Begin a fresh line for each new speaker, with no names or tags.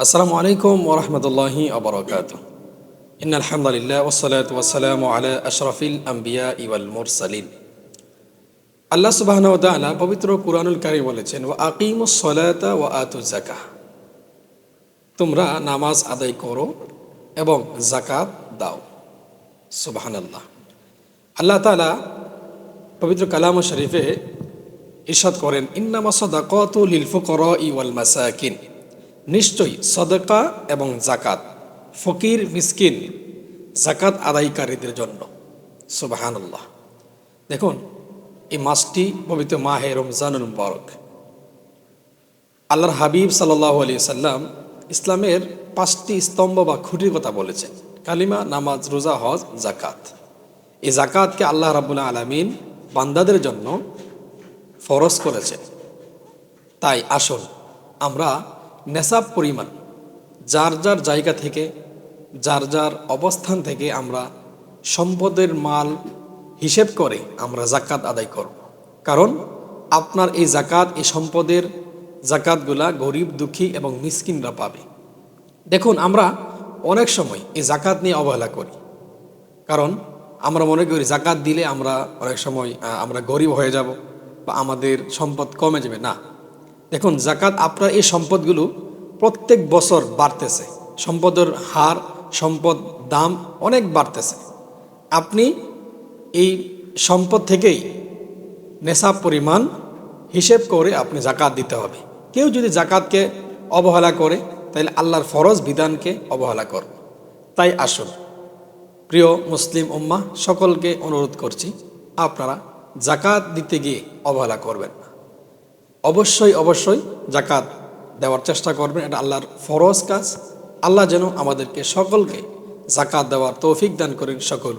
আসসালামু আলাইকুম ওরহমতুল্লাহি আবরকাতুহ। ইন্নাল হামদুলিল্লাহ ওয়াসসালাতু ওয়াসসালামু আলা আশরাফিল আম্বিয়া ওয়াল মুরসালিন। আল্লাহ সুবহানাহু ওয়া তাআলা পবিত্র কুরআনুল কারীম বলেছেন, ওয়া আকিমুস সালাতা ওয়া আতুজ যাকাহ, তোমরা নামাজ আদায় করো এবং যাকাত দাও। সুবহানাল্লাহ। আল্লাহ তাআলা পবিত্র কালাম শরীফে ইরশাদ করেন, ইন্নামা সাদাকাতু লিল ফুকারাই ওয়াল মাসাকিন, নিশ্চয়ই সদকা এবং জাকাত ফকির মিসকিন জাকাত আদায়কারীদের জন্য। সুবহানাল্লাহ। দেখুন, এই মাসটি পবিত্র মাহে রমজানুল মুবারক। আল্লাহর হাবিব সাল্লাল্লাহু আলাইহি সাল্লাম ইসলামের 5টি স্তম্ভ বা খুঁটির কথা বলেছেন: কালিমা, নামাজ, রোজা, হজ, জাকাত। এই জাকাতকে আল্লাহ রাব্বুল আলামিন বান্দাদের জন্য ফরজ করেছেন। তাই আসুন আমরা নেশাব পরিমাণ যার যার জায়গা থেকে, যার যার অবস্থান থেকে আমরা সম্পদের মাল হিসেব করে আমরা জাকাত আদায় করব। কারণ আপনার এই জাকাত, এই সম্পদের জাকাতগুলা গরিব, দুঃখী এবং মিসকিনরা পাবে। দেখুন, আমরা অনেক সময় এই জাকাত নিয়ে অবহেলা করি। কারণ আমরা মনে করি জাকাত দিলে আমরা অনেক সময় আমরা গরিব হয়ে যাব বা আমাদের সম্পদ কমে যাবে। না, দেখুন, জাকাত আপনার এই সম্পদগুলো প্রত্যেক বছর বাড়তেছে, সম্পদের হার, সম্পদ দাম অনেক বাড়তেছে। আপনি এই সম্পদ থেকেই নেশাব পরিমাণ হিসেব করে আপনি জাকাত দিতে হবে। কেউ যদি জাকাতকে অবহেলা করে তাহলে আল্লাহর ফরজ বিধানকে অবহেলা করবে। তাই আসুন প্রিয় মুসলিম উম্মাহ, সকলকে অনুরোধ করছি, আপনারা জাকাত দিতে গিয়ে অবহেলা করবেন না। অবশ্যই অবশ্যই জাকাত দেওয়ার চেষ্টা করবেন, এটা আল্লাহর ফরজ কাজ। আল্লাহ যেন আমাদেরকে সকলকে জাকাত দেওয়ার তৌফিক দান করেন। সকল